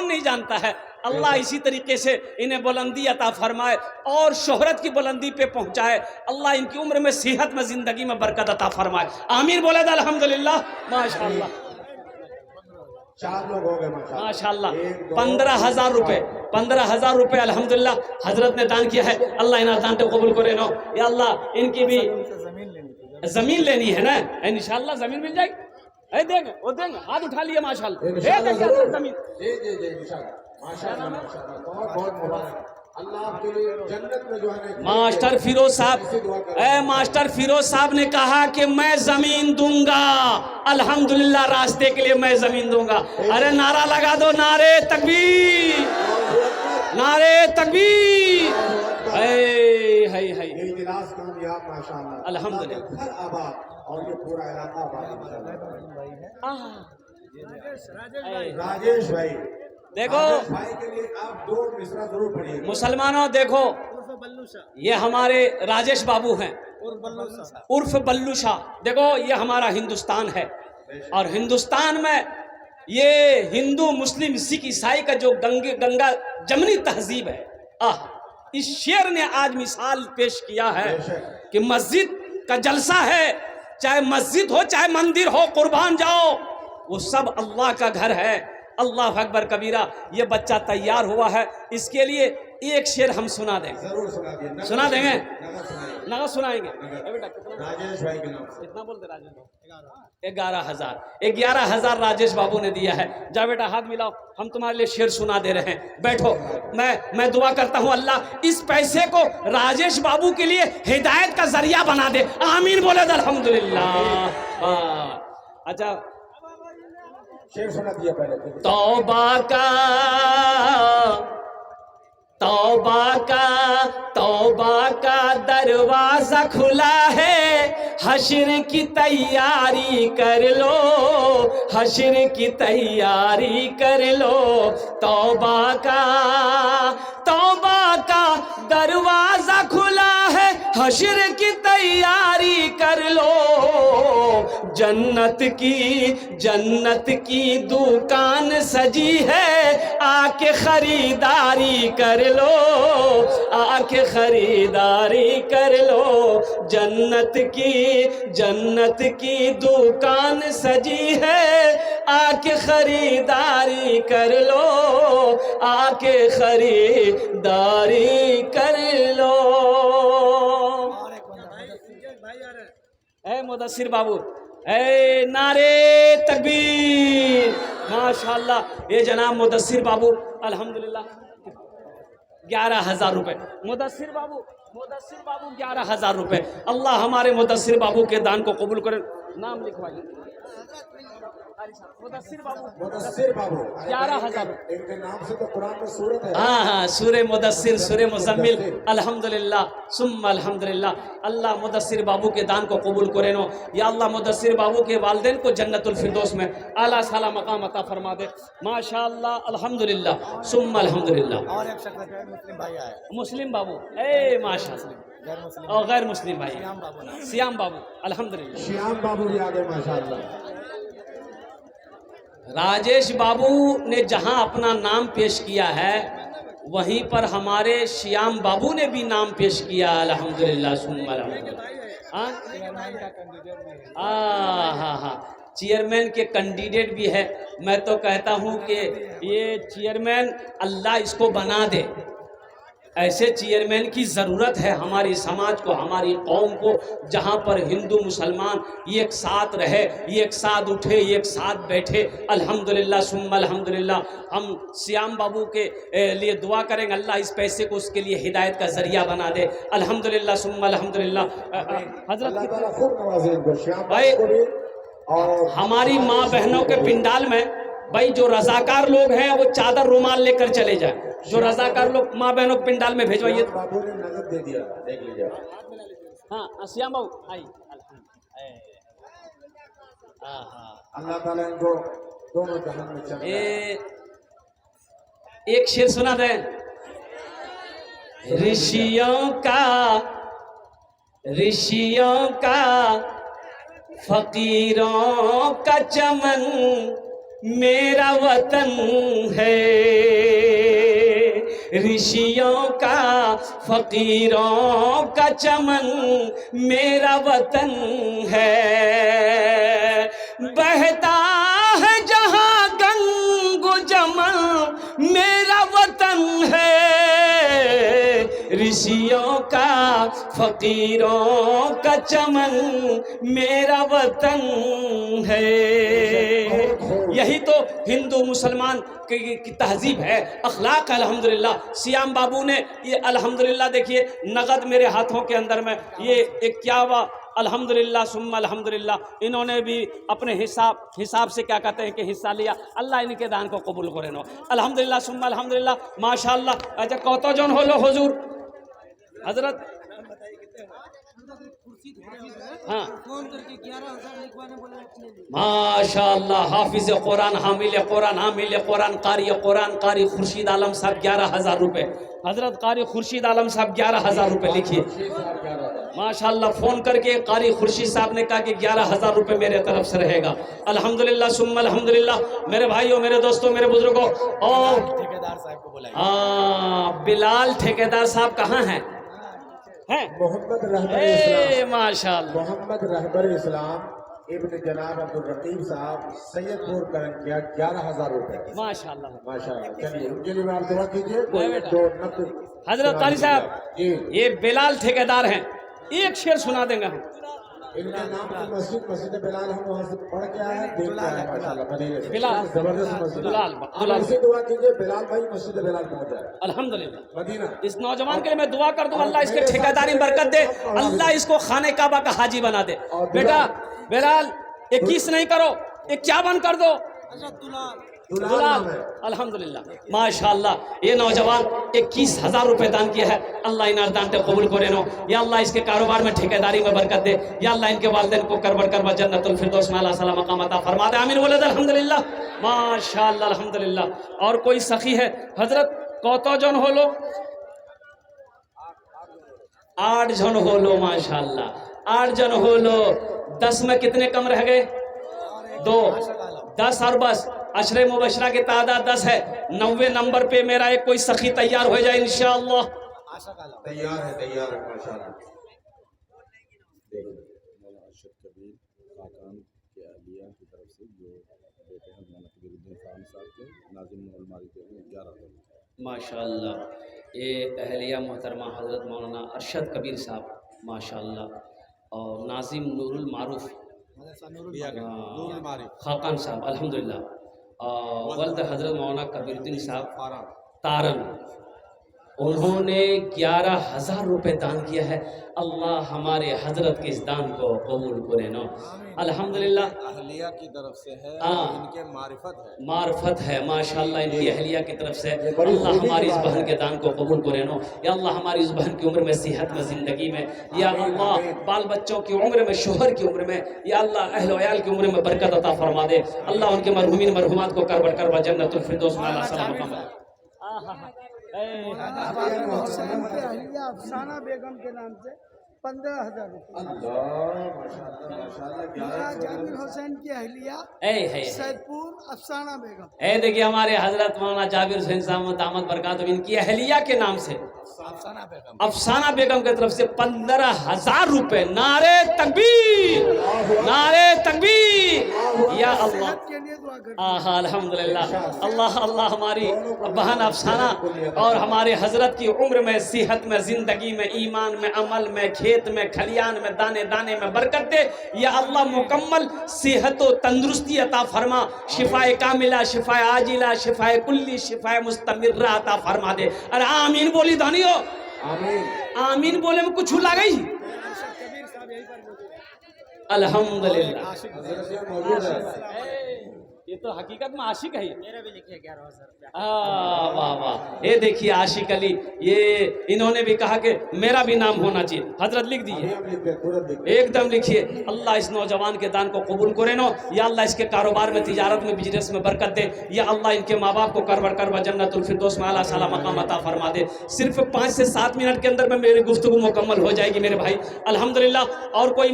नहीं जानता है। अल्लाह इसी तरीके से इन्हें बुलंदी अता फरमाए और शोहरत की बुलंदी पे पहुंचाए। अल्लाह इनकी उम्र में सेहत में जिंदगी में बरकत अता फरमाए। आमीन बोले अल्हम्दुलिल्लाह। माशाअल्लाह 4 लोग हो गए माशाअल्लाह। 15,000 रुपए अल्हम्दुलिल्लाह हजरत ने दान किया है। अल्लाह इन्हें दान को कबूल करे नो। या अल्लाह इनकी भी जमीन लेनी है ना, इंशाअल्लाह जमीन मिल जाएगी। देंगे वो देंगे, हाथ उठा लिए माशाअल्लाह। जमीन जी इंशाअल्लाह माशाअल्लाह बहुत मुबारक। अल्लाह आपके लिए जन्नत में जो है मास्टर फिरोज साहब मास्टर फिरोज साहब ने कहा कि मैं जमीन दूंगा, अल्हम्दुलिल्लाह रास्ते के लिए मैं जमीन दूंगा। अरे नारा लगा दो, नारे तकबीर नारे तकबीर। है इजलास कामयाब माशाअल्लाह अल्हम्दुलिल्लाह। घर आबाद और ये पूरा इलाका आबाद। राजेश भाई देखो भाई के लिए आप 2 मिसरा जरूर पढ़िए। मुसलमानों देखो ये हमारे राजेश बाबू हैं उर्फ बल्लू शाह। देखो ये हमारा हिंदुस्तान है और हिंदुस्तान में ये हिंदू मुस्लिम सिख ईसाई का जो गंगा जमनी तहजीब है। इस शेर ने आज मिसाल पेश किया है कि मस्जिद का जलसा है, चाहे मस्जिद हो चाहे मंदिर हो, कुर्बान जाओ, वो सब अल्लाह का घर है। अल्लाह अकबर कबीरा। ये बच्चा तैयार हुआ है, इसके लिए एक शेर हम सुना देंगे। जरूर सुना देंगे, नगा सुनाएंगे। राजेश भाई के नाम से कितना बोलते राजेश बाबू? 11,000 राजेश बाबू ने दिया है। जा बेटा हाथ मिलाओ, हम तुम्हारे लिए शेर सुना दे रहे हैं। बैठो, मैं दुआ करता हूँ अल्लाह इस पैसे को राजेश बाबू के लिए हिदायत का जरिया बना दे। आमीन बोले अल्हम्दुलिल्लाह। अच्छा शेर सुना दिया पहले। तौबा का दरवाजा खुला है, हश्र की तैयारी कर लो, हश्र की तैयारी कर लो। तौबा का दरवाजा खुला है, हश्र की तैयारी कर लो। जन्नत की दुकान सजी है, आके खरीदारी कर लो, आके खरीदारी कर लो। जन्नत की दुकान सजी है, آ کے خریداری کر لو، آ کے خریداری کر لو۔ اے مدثر بابو، اے نعرے تکبیر، ماشاءاللہ۔ یہ جناب مدثر بابو الحمدللہ 11,000 روپے، مدثر بابو 11,000 روپے۔ اللہ ہمارے مدثر بابو کے دان کو قبول کرے۔ نام لکھوائیے مدثر بابو، مدثر بابو 11,000۔ ان کے نام سے تو قرآن میں سورت ہے۔ ہاں ہاں، سورہ مدثر، سورہ مزمل، الحمدللہ ثم الحمدللہ۔ اللہ مدثر بابو کے دان کو قبول کرے نو۔ یا اللہ مدثر بابو کے والدین کو جنت الفردوس میں اعلیٰ سالا مقام عطا فرما دے، ماشاءاللہ الحمدللہ ثم الحمدللہ۔ اور ایک شخص ہے مسلم بھائی آئے، مسلم بابو، اے ماشاءاللہ، غیر مسلم اور غیر مسلم بھائی شیام بابو نام۔ سیام بابو الحمدللہ۔ شیام بابو بھی آگے ماشاءاللہ۔ راجیش بابو نے جہاں اپنا نام پیش کیا ہے وہیں پر ہمارے شیام بابو نے بھی نام پیش کیا، الحمدللہ ثم الحمدللہ۔ ہاں ہاں ہاں، چیئرمین کے کینڈیڈیٹ بھی ہے۔ میں تو کہتا ہوں کہ یہ چیئرمین اللہ اس کو بنا دے، ایسے چیئرمین کی ضرورت ہے ہماری سماج کو، ہماری قوم کو، جہاں پر ہندو مسلمان ایک ساتھ رہے، ایک ساتھ اٹھے، ایک ساتھ بیٹھے، الحمدللہ ثم الحمدللہ۔ ہم سیام بابو کے لیے دعا کریں گے، اللہ اس پیسے کو اس کے لیے ہدایت کا ذریعہ بنا دے، الحمدللہ ثم الحمدللہ۔ حضرت اللہ تعالیٰ خوب نوازے ان کو، شیام بھائی، بابو کو بھی۔ اور ہماری ماں بہنوں کے پنڈال میں بھائی جو رضاکار لوگ ہیں وہ چادر رومال لے کر چلے جائیں، جو رضاکار لوگ ماں بہنوں کے پنڈال میں بھیجوائیے۔ شیام بابو نے نظر دے دیا، دیکھ لیجیے۔ ہاں سیام بابو آئی، اللہ تعالیٰ ان کو دونوں جہان میں چل ایک شعر سنا دیں۔ رشیوں کا فقیروں کا چمن میرا وطن ہے، رشیوں کا فقیروں کا چمن میرا وطن ہے، بہتا ہے جہاں گنگ و جمل میرا وطن ہے، رشیوں کا فقیروں کا چمن میرا وطن ہے۔ یہی تو ہندو مسلمان کی تہذیب ہے، اخلاق ہے، الحمدللہ۔ سیام بابو نے یہ الحمدللہ دیکھیے نقد میرے ہاتھوں کے اندر میں یہ 51 الحمدللہ ثم الحمدللہ، انہوں نے بھی اپنے حساب سے کیا کہتے ہیں کہ حصہ لیا، اللہ ان کے دان کو قبول کرے نو، الحمدللہ ثم الحمدللہ ماشاءاللہ۔ اچھا کت جن ہلو حضور حضرت؟ ہاں ماشاءاللہ، حافظ قرآن، حامل قرآن، قاری خورشید عالم صاحب 11,000 روپے، حضرت قاری خورشید عالم صاحب 11,000 روپے لکھیے ماشاءاللہ۔ فون کر کے قاری خورشید صاحب نے کہا کہ 11,000 روپے میرے طرف سے رہے گا، الحمدللہ ثم الحمدللہ۔ میرے بھائیوں، میرے دوستوں، میرے بزرگوں، اور ٹھیکیدار صاحب کو بلائیے۔ بلال ٹھیکیدار صاحب کہاں ہیں؟ محمد رہبر اے اسلام، ماشاءاللہ، محمد رہبر اسلام ابن جناب عبدالرقیب صاحب سید پور کرن کیا 11,000 روپے ماشاءاللہ۔ ماشاءاللہ۔ چلیے ان کے لیے آپ دعا کیجیے۔ کوئی بیٹا۔ دو نقد حضرت قاری صاحب، جی، یہ بلال ٹھیکیدار ہیں، ایک شعر سنا دیں گے ہم۔ ان کے نام کی مسجد بلال ہم وہاں سے پڑھ کے آئے ہیں، دیکھ کے آئے ہیں ماشاءاللہ مدینے سے۔ بلال، زبردست مسجد ہے۔ بلال، آپ ایسی دعا کیجیے بلال بھائی مسجد بلال پہنچ جائے الحمدللہ۔ مدینہ۔ اس نوجوان کے لیے میں دعا کر دوں اللہ اس کے ٹھیکیداری میں برکت دے، اللہ اس کو خانہ کعبہ کا حاجی بنا دے۔ بیٹا بلال 21 نہیں کرو، 51 کر دو، دلال، الحمدللہ ماشاءاللہ۔ یہ نوجوان 21,000 روپے دان کیا ہے، اللہ انہار دان تے قبول کرے نو، یا اللہ اس کے کاروبار میں ٹھیکیداری میں برکت دے، یا اللہ ان کے والدین کو کربڑ جنت الفردوس میں اللہ صلی اللہ مقام عطا فرما دے، آمین ولد الحمدللہ ماشاءاللہ الحمدللہ۔ اور کوئی سخی ہے حضرت؟ کت جن ہو لو؟ 8 جن ہو لو ماشاءاللہ، 8 جن ہو لو۔ 10 میں کتنے کم رہ گئے؟ 2، 10 اور بس عشر مبشرہ کی تعداد 10 ہے، 90 نمبر پہ میرا ایک کوئی سخی تیار ہو جائے انشاءاللہ۔ تیار ہے ماشاءاللہ۔ دیکھیں مولانا ارشد کبیر خاقان کے عالیہ کی طرف سے جو بیٹے ہیں مولانا کبیر الدین خان صاحب کے ناظم الماری کے 11 ماشاءاللہ یہ اہلیہ محترمہ حضرت مولانا ارشد کبیر صاحب ماشاءاللہ اور ناظم نور المعروف نور المعارف خاقان صاحب الحمدللہ اور ولد حضرت مولانا کبیر الدین صاحب تارن، انہوں نے 11,000 روپے دان کیا ہے. اللہ ہمارے حضرت کے اس دان کو قبول کرے نا الحمدللہ. اہلیہ کی طرف سے ہے، ہاں. ان کے معرفت ہے ماشاءاللہ ان کی اہلیہ کی طرف سے. اللہ ہماری اس بہن کے دان کو قبول کرے نا. یا اللہ ہماری اس بہن کی عمر میں صحت میں زندگی میں، یا اللہ بال بچوں کی عمر میں، شوہر کی عمر میں، یا اللہ اہل و عیال کی عمر میں برکت عطا فرما دے. اللہ ان کے مرحومین مرحومات کو کربر جنت الفردوس میں اللہ سلام مقام. حسین کے اہلیہ افسانہ بیگم کے نام سے 15,000 روپے. جابر حسین کی اہلیہ سید پور افسانہ بیگم. دیکھیے ہمارے حضرت مولانا جابر حسین صاحب دامت برکاتہ ان کی اہلیہ کے نام سے افسانہ بیگم کی طرف سے 15,000 روپے. نعرے تکبیر، نعرے تکبیر. یا اللہ کے لیے دعا کریں. الحمدللہ. اللہ اللہ ہماری بہن افسانہ اور ہمارے حضرت کی عمر میں، صحت میں، زندگی میں، ایمان میں، عمل میں، کھیت میں، کھلیان میں، دانے دانے میں برکت دے. یا اللہ مکمل صحت و تندرستی عطا فرما، شفائے کاملہ، شفائے عاجلہ، شفائے کلی، شفائے مستمرہ عطا فرما دے. ارے آمین بولی دھانیو، آمین بولے میں کچھ ہلا گئی. الحمدللہ. یہ تو حقیقت میں عاشق ہے. میرے بھی لکھے 11,000 روپیہ. واہ واہ. یہ دیکھیے عاشق علی، یہ انہوں نے بھی کہا کہ میرا بھی نام ہونا چاہیے. حضرت لکھ دیجیے، ایک دم لکھیے. اللہ اس نوجوان کے دان کو قبول کرے نو. یا اللہ اس کے کاروبار میں، تجارت میں، بزنس میں برکت دے. یا اللہ ان کے ماں باپ کو کربر جنت الفردوس میں اعلیٰ سالہ مقام عطا فرما دے. صرف 5 سے 7 منٹ کے اندر میں میری گفتگو مکمل ہو جائے گی میرے بھائی الحمدللہ. اور کوئی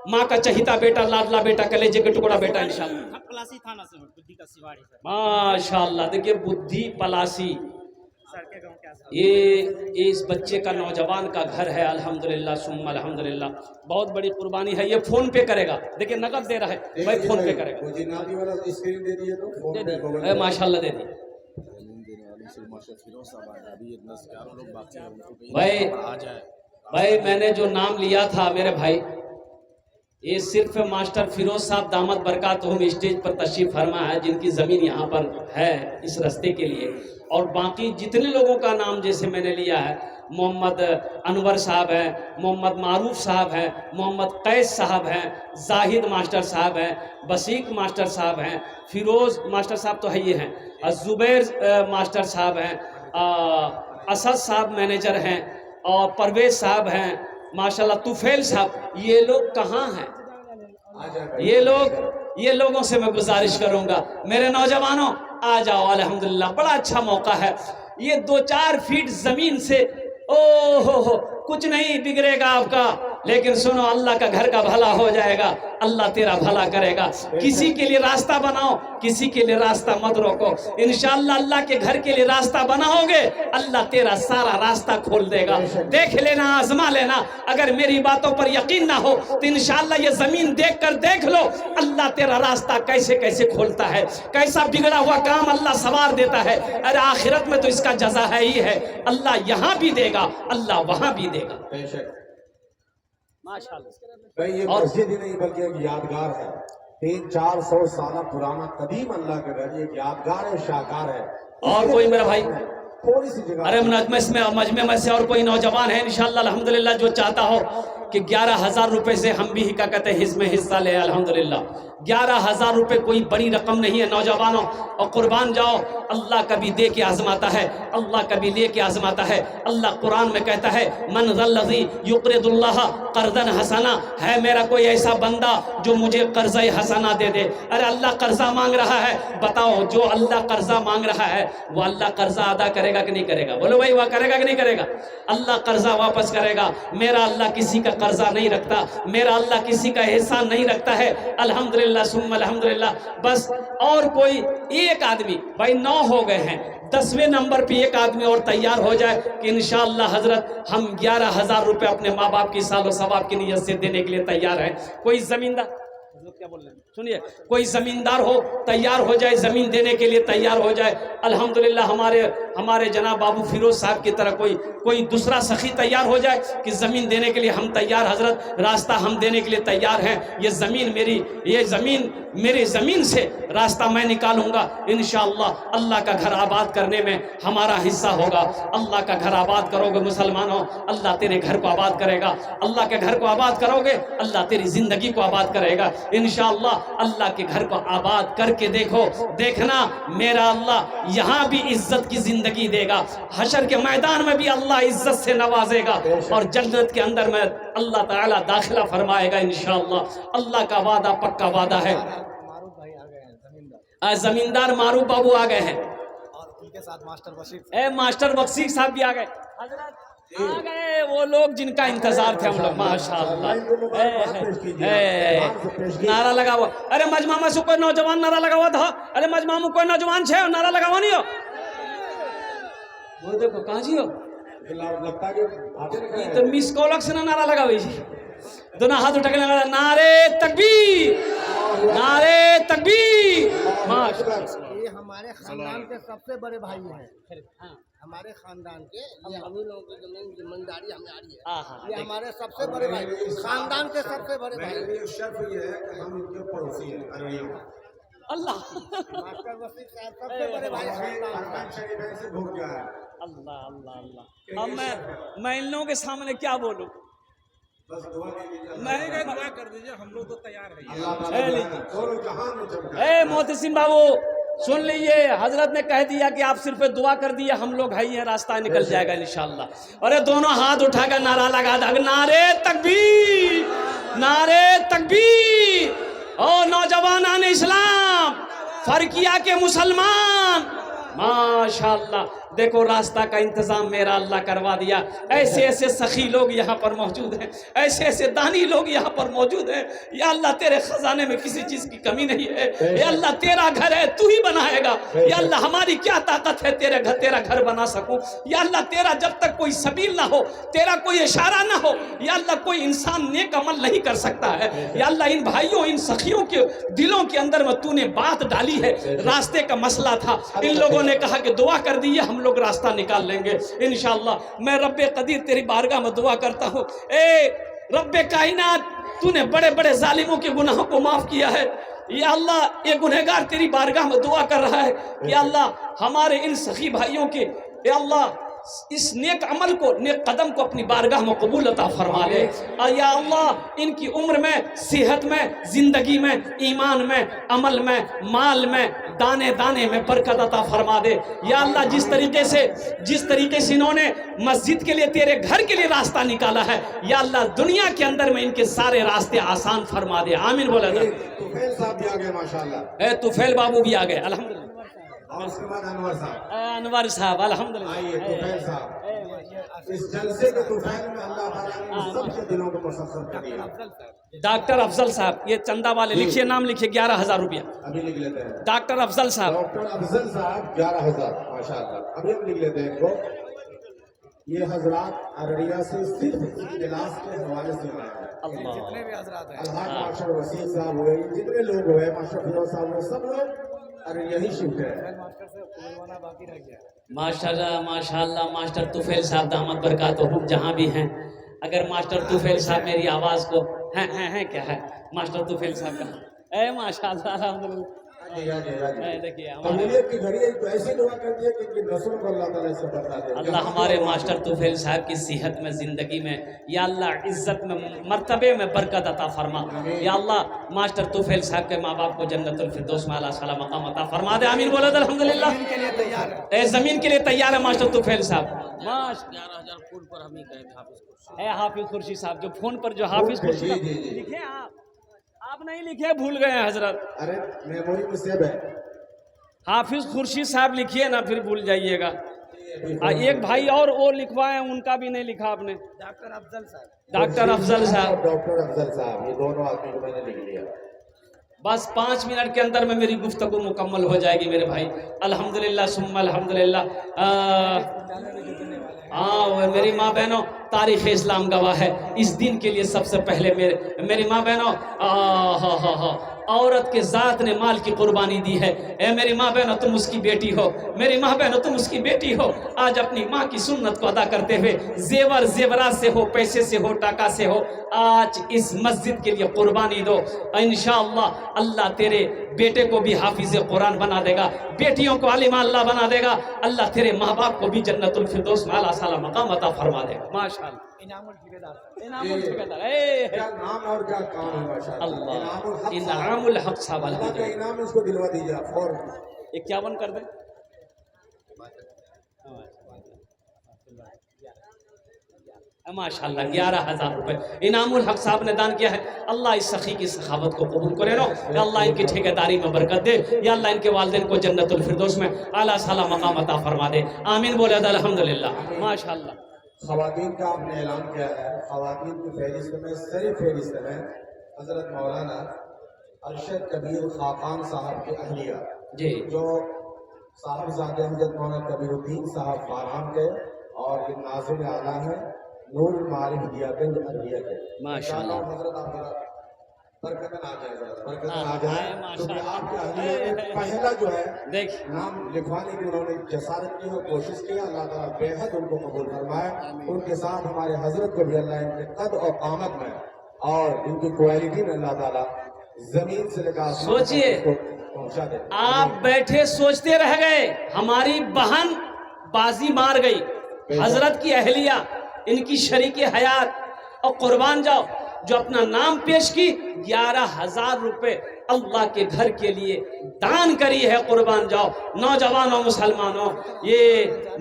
ماں کا چہیتا بیٹا، لاڈلا بیٹا، کلیجے کا ٹکڑا بیٹا انشاءاللہ. پلاسی تھانہ سے بدھی کا سواڑی سر. ماشاءاللہ. دیکھیے بدھی پلاسی، سر کے گاؤں کیا سر. یہ اس بچے کا، نوجوان کا گھر ہے الحمدللہ ثم الحمدللہ. بہت بڑی قربانی ہے. یہ فون پے کرے گا. دیکھیے نقد دے رہا ہے بھائی، فون پے کرے گا. ماشاءاللہ دے دی بھائی. میں نے جو نام لیا تھا میرے بھائی، یہ صرف ماسٹر فیروز صاحب دامت برکاتہم اسٹیج پر تشریف فرما ہے، جن کی زمین یہاں پر ہے اس رستے کے لیے. اور باقی جتنے لوگوں کا نام جیسے میں نے لیا ہے، محمد انور صاحب ہیں، محمد معروف صاحب ہیں، محمد قیس صاحب ہیں، زاہد ماسٹر صاحب ہیں، بسیق ماسٹر صاحب ہیں، فیروز ماسٹر صاحب تو ہے یہ ہیں، زبیر ماسٹر صاحب ہیں، اسد صاحب مینیجر ہیں، اور پرویز صاحب ہیں ماشاءاللہ، طفیل صاحب. یہ لوگ کہاں ہیں؟ یہ لوگوں سے میں گزارش کروں گا میرے نوجوانوں، آ جاؤ. الحمدللہ بڑا اچھا موقع ہے. یہ 2-4 فیٹ زمین سے کچھ نہیں بگڑے گا آپ کا، لیکن سنو اللہ کا گھر کا بھلا ہو جائے گا. اللہ تیرا بھلا کرے گا. کسی کے لیے راستہ بناؤ، کسی کے لیے راستہ مت روکو. انشاءاللہ اللہ کے گھر کے لیے راستہ بناؤ گے، اللہ تیرا سارا راستہ کھول دے گا. دیکھ لینا، آزما لینا. اگر میری باتوں پر یقین نہ ہو تو انشاءاللہ یہ زمین دیکھ کر دیکھ لو، اللہ تیرا راستہ کیسے کیسے کھولتا ہے، کیسا بگڑا ہوا کام اللہ سوار دیتا ہے. ارے آخرت میں تو اس کا جزا ہے ہی ہے. اللہ یہاں بھی دے گا، اللہ وہاں بھی دے گا. یہ مسجد ہی نہیں بلکہ ایک یادگار ہے. 300-400 سالہ پرانا قدیم اللہ کا گھر، ایک یادگار ہے، شاہکار ہے. اور کوئی میرا بھائی، تھوڑی سی جگہ، ارے مجمع میں سے اور کوئی نوجوان ہے انشاءاللہ الحمدللہ جو چاہتا ہو کہ 11,000 روپے سے ہم بھی کیا کہتے ہیں میں حصہ لے. الحمدللہ 11,000 روپے کوئی بڑی رقم نہیں ہے نوجوانوں. اور قربان جاؤ، اللہ کبھی دے کے آزماتا ہے، اللہ کبھی لے کے آزماتا ہے. اللہ قرآن میں کہتا ہے من ذا الذی یقرض اللہ قرضا حسنا. ہے میرا کوئی ایسا بندہ جو مجھے قرضہ حسنا دے دے. ارے اللہ قرضہ مانگ رہا ہے، بتاؤ جو اللہ قرضہ مانگ رہا ہے وہ اللہ قرضہ ادا کرے گا کہ نہیں کرے گا؟ بولو بھائی، وہ کرے گا کہ نہیں کرے گا؟ اللہ قرضہ واپس کرے گا. میرا اللہ کسی کا قرضہ نہیں رکھتا، میرا اللہ کسی کا احسان نہیں رکھتا ہے. الحمدللہ ثم الحمدللہ. بس اور کوئی ایک آدمی، بھائی 9 ہو گئے ہیں، 10ویں نمبر پہ ایک آدمی اور تیار ہو جائے کہ انشاءاللہ حضرت ہم 11,000 روپے اپنے ماں باپ کی سال و ثواب کی نیت سے دینے کے لیے تیار ہیں. کوئی زمیندار क्या बोल रहे हैं सुनिए, कोई जमींदार हो तैयार हो जाए, जमीन देने के लिए तैयार हो जाए। अल्हम्दुलिल्लाह हमारे जनाब बाबू फिरोज साहब की तरह कोई दूसरा सखी तैयार हो जाए कि जमीन देने के लिए हम तैयार हजरत, रास्ता हम देने के लिए तैयार हैं, ये जमीन मेरी जमीन से रास्ता मैं निकालूंगा, इंशाअल्लाह अल्लाह का घर आबाद करने में हमारा हिस्सा होगा। अल्लाह का घर आबाद करोगे मुसलमानों, अल्लाह तेरे घर को आबाद करेगा। अल्लाह के घर को आबाद करोगे, अल्लाह तेरी जिंदगी को आबाद करेगा इंशाअल्लाह। अल्लाह के घर को आबाद करके देखना मेरा अल्लाह यहाँ भी इज्जत की जिंदगी देगा, हशर के मैदान में भी अल्लाह इज्जत से नवाजेगा और जन्नत के अंदर में अल्लाह ताला दाखिला फरमाएगा इंशाअल्लाह। अल्लाह का वादा पक्का वादा है। जमींदार मारूफ बाबू आ गए हैं और उनके साथ मास्टर बशीर मास्टर बख्शी साहब भी आ गए। हजरत आ गए वो लोग जिनका इंतजार थे हम लोग, माशाअल्लाह। नारा लगा हुआ, अरे मजमा में से कोई नौजवान नारा लगा हुआ था, अरे मजमा में कोई नौजवान छे नारा लगा नहीं हो, वो देखो कहाँ जी हो, लगता है कि तो मिस कॉलक से ना नारा लगा हुई जी, दोनों हाथ उठा के लगा नारे तकबीर, नारे तकबीर। माशाअल्लाह, ये हमारे खानदान के सबसे बड़े भाई हैं, हमारे खानदान के, ये हम ही लोगों की जिम्मेदारी हमें आ रही है, ये हमारे सबसे बड़े भाई, खानदान के सबसे बड़े भाई। मेरे लिए शर्फ ये है कि हम इनके पड़ोसी हैं अररिया में। अल्लाह मास्टर वसीम साहब सबसे बड़े भाई खानदान के। अरमान शरीफ से भूल गया है। अल्लाह अल्लाह अल्लाह। अब मैं इन लोगों के सामने क्या बोलूं, बस दुआ कीजिए, मैं दुआ कर दीजिए, हम लोग तो तैयार हैं। अल्लाह ताला दोनों जहां में चमका। ए मोहतसिम बाबू सुन लीजिए, हजरत ने कह दिया कि आप सिर्फ दुआ कर दिया, हम लोग है ये रास्ता निकल जाएगा इंशाअल्लाह। अरे दोनों हाथ उठाकर नारा लगा दे, नारे तकबीर, नारे तकबीर। ओ नौजवान इस्लाम, फरकिया के मुसलमान, माशाअल्लाह देखो रास्ता का इंतजाम मेरा अल्लाह करवा दिया। ऐसे ऐसे सखी लोग यहाँ पर मौजूद हैं, ऐसे ऐसे दानी लोग यहाँ पर मौजूद हैं। या अल्लाह तेरे खजाने में किसी चीज़ की कमी नहीं है, या अल्लाह तेरा घर है तू ही बनाएगा। या अल्लाह हमारी क्या ताकत है तेरा घर बना सकूं। या अल्लाह तेरा जब तक कोई सबील ना हो, तेरा कोई इशारा ना हो, या अल्लाह कोई इंसान नेक अमल नहीं कर सकता है। या अल्लाह इन भाइयों इन सखियों के दिलों के अंदर में तूने बात डाली है, रास्ते का मसला था, इन लोगों ने कहा कि दुआ कर दी, हम लोग रास्ता निकाल लेंगे इंशाअल्लाह। मैं रब्बे कदीर तेरी बारगाह में दुआ करता हूँ, ए रब्बे कायनात तूने बड़े बड़े जालिमों के गुनाहों को माफ किया है। या अल्लाह ये गुनहगार तेरी बारगाह में दुआ कर रहा है कि अल्लाह हमारे इन सखी भाइयों के, या अल्लाह इस नेक अमल को, नेक कदम को अपनी बारगाह में कबूल अता फरमा ले। या अल्लाह इनकी उम्र में, सेहत में, जिंदगी में, ईमान में, अमल में, माल में, दाने दाने में बरकत अता फरमा दे। या अल्लाह जिस तरीके से इन्होंने मस्जिद के लिए, तेरे घर के लिए रास्ता निकाला है, या अल्लाह दुनिया के अंदर में इनके सारे रास्ते आसान फरमा दे। आमीन बोला था। तुफैल साहब भी आ गए माशाल्लाह, तुफैल बाबू भी आ गए अल्हम्दुलिल्लाह। और उसके बाद अनवर साहब, अनवर साहब अल्हम्दुलिल्लाह। आइए तुफैल साहब। इस जलसे के तुफैल में अल्लाह ताला ने सबके दिलों को मुसख्खर कर दिया। डॉक्टर अफजल साहब, ये चंदा वाले, लिखिए नाम लिखिए, 11,000 रुपया। अभी लिख लेते हैं डॉक्टर अफजल साहब, डॉक्टर अफजल साहब 11,000 माशाल्लाह। अभी हम लिख लेते हैं इनको। ये हजरात अररिया से सिर्फ इजलास के हवाले से आए हैं। अल्लाह जितने भी हजरात हैं, अल्लाह मास्टर वसीम साहब हुए, जितने लोग हुए, मास्टर फिरोज साहब हुए, सब लोग अरे यही शिफ्ट है। मास्टर से बोलवाना बाकी रह गया। माशाल्लाह माशाल्लाह। मास्टर तुफैल साहब दामद बरकातहुम जहाँ भी हैं, अगर मास्टर तुफैल साहब मेरी आवाज़ को हैं क्या है मास्टर तुफैल साहब का, ए माशाल्लाह अल्हम्दुलिल्लाह। देखिए कबूलियत की घड़ी तो ऐसी दुआ कर दी है कि इनकी नस्ल को अल्लाह ताला से बता दे। अल्लाह हमारे मास्टर तुफैल साहब की सेहत में, ज़िंदगी में, या अल्लाह इज़्ज़त में, मर्तबे में बरकत अता फरमा। या अल्लाह मास्टर तुफैल साहब के माँ बाप को जन्नतुल फिरदौस में आला साला मकाम अता फरमा दे। आमीन बोला अल्हम्दुलिल्लाह। के लिए तैयार है। ज़मीन के लिए तैयार है मास्टर तुफैल साहब। 11,000 फुल पर हम ही कहे थे हाफिज हाफिज खुर्शी साहब, जो फोन पर जो हाफिज खुर्शी जी, जी, जी। लिखे आप नहीं लिखे, भूल गए हैं हजरत। अरे मेमोरी में सेव है। हाफिज खुर्शी साहब लिखिए ना, फिर भूल जाइएगा। एक भाई और वो लिखवाए, उनका भी नहीं लिखा आपने। डॉक्टर अफजल साहब, डॉक्टर अफजल साहब, डॉक्टर अफजल साहब, ये दोनों आदमी को मैंने लिख लिया। बस 5 मिनट के अंदर में मेरी गुफ्तगू मुकम्मल हो जाएगी मेरे भाई। अल्हम्दुलिल्लाह सुम्मा अल्हम्दुलिल्लाह। मेरी माँ बहनों, तारीख़ इस्लाम गवाह है, इस दिन के लिए सबसे पहले मेरी माँ बहनों, औरत के ज़ात ने माल की कुर्बानी दी है। ए मेरी माँ बहनों, तुम उसकी बेटी हो, मेरी माँ बहनों तुम उसकी बेटी हो। आज अपनी माँ की सुन्नत को अदा करते हुए जेवर जेवरात से हो, पैसे से हो, टाका से हो, आज इस मस्जिद के लिए कुर्बानी दो। इंशाअल्लाह अल्लाह तेरे बेटे को भी हाफिज़ कुरान बना देगा, बेटियों को आलिमा अल्लाह बना देगा। अल्लाह तेरे माँ बाप को भी जन्नतुल फिरदौस में आला साला मकाम अता फरमा देगा। माशाअल्लाह। इनामुल ठेकेदार क्या नाम और क्या काम है माशाअल्लाह। अल्लाह इनामुल हक साहब अल्लाह का इनाम इसको दिलवा दीजिए आप। और 51 कर दे। माशाअल्लाह 11,000 रुपए इनामुल हक साहब ने दान किया है। अल्लाह इस सखी की सखावत को कबूल करे नो। या अल्लाह इनकी ठेकेदारी में बरकत दे। या अल्लाह इनके वालिदैन को जन्नतुल फिरदौस में आला साला मकाम अता फरमा दे। आमीन बोले अल्हम्दुलिल्लाह। माशाअल्लाह। ख़वातीन का आपने ऐलान किया है, ख़वातीन की फहरिस्त में सर फहरिस्त में हज़रत मौलाना अरशद कबीर खाकान साहब के अहलिया जी, जो साहबजादे हज़रत मौलाना कबीरुद्दीन साहब फाराम के और ये नाज़िम आला है नूर मारिफ दियागंज अहलिया के। माशाअल्लाह। हज़रत आप जरा बरकतन आ जाए, जरा बरकतन आ जाए, क्योंकि आपके अहलिया में पहला जो है देख नाम लिखवाने की उन्होंने जसारत की और कोशिश की। अल्लाह ताला बेहद उनको कबूल फरमाए। उनके साथ हमारे हजरत को भी अल्लाह इनके कद और कामत में और इनकी क्वालिटी में अल्लाह ताला जमीन से लेकर सोचिए, पहुंचा दे। आप बैठे सोचते रह गए, हमारी बहन बाजी मार गई, हजरत की अहलिया, इनकी शरीके हयात और कुर्बान जाओ जो अपना नाम पेश की 11,000 रुपए अल्लाह के घर के लिए दान करी है। कुर्बान जाओ नौजवानों मुसलमानों, ये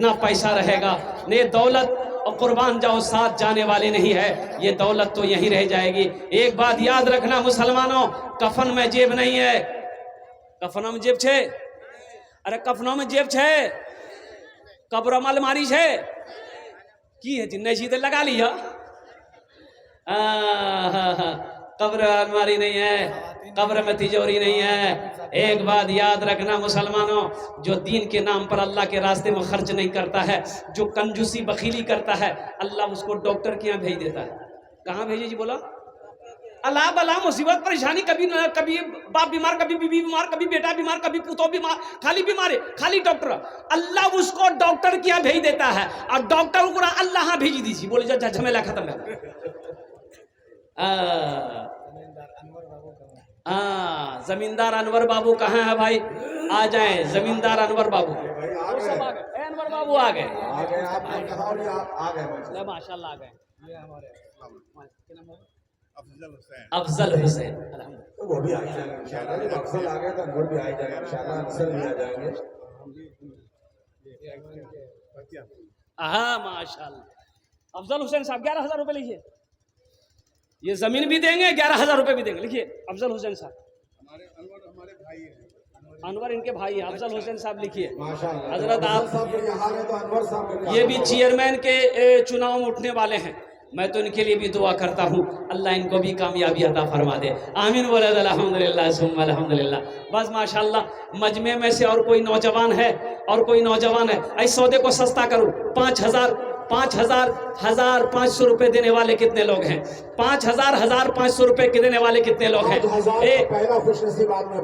ना पैसा रहेगा न दौलत, और कुर्बान जाओ साथ जाने वाले नहीं है, ये दौलत तो यहीं रह जाएगी। एक बात याद रखना मुसलमानों, कफन में जेब नहीं है। कफनों में जेब छे? अरे कफनों में जेब छे, कब्र में अलमारी छे की है जिन्ने सीधे लगा लिया। कब्र अलमारी नहीं है, कब्र में तिजोरी नहीं है। एक बात याद रखना मुसलमानों, जो दीन के नाम पर अल्लाह के रास्ते में खर्च नहीं करता है, जो कंजूसी बखीली करता है, अल्लाह उसको डॉक्टर के यहाँ भेज देता है। कहाँ भेजे जी बोला? अल्लाह बला मुसीबत परेशानी, कभी बाप बीमार, कभी बीवी बीमार, कभी बेटा बीमार, कभी पुतो बीमार, खाली बीमार है, खाली डॉक्टर। अल्लाह उसको डॉक्टर के यहाँ भेज देता है और डॉक्टर को अल्लाह यहाँ भेज दी। बोले जा झमेला खत्म है। जमींदार अनवर बाबू कहाँ है भाई? आ जाएं जमींदार अनवर बाबू। वो सब आ गए, अनवर बाबू आ गए, माशाल्लाह आ गए। अफजल हुसैन तो वो भी आ जाएंगे इंशाल्लाह। जब अफजल आ गए तो अनवर भी आ जाएंगे इंशाल्लाह, अफजल भी आ जाएंगे। हाँ माशाल्लाह। अफजल हुसैन साहब 11,000 रुपए लिखिए। ये जमीन भी देंगे, 11,000 रुपए भी देंगे। लिखिए अफजल हुसैन साहब। हमारे भाई हैं, अनवर इनके भाई हैं। अफजल हुसैन साहब लिखिए। माशाल्लाह। हजरत आप तो अनवर साहब ये भी चेयरमैन के चुनाव में उठने वाले हैं। मैं तो इनके लिए भी दुआ करता हूँ, अल्लाह इनको भी कामयाबी अता फरमा दे। आमीन बोले अल्हम्दुलिल्लाह सुम्मा अल्हम्दुलिल्लाह। बस माशाल्लाह मजमे में से और कोई नौजवान है, और कोई नौजवान है, इस सौदे को सस्ता करो। 5,000 1,500 रुपए देने वाले कितने लोग हैं? 5,000 1,500 रुपए के देने वाले कितने लोग हैं? पहला खुश नसीब आदमी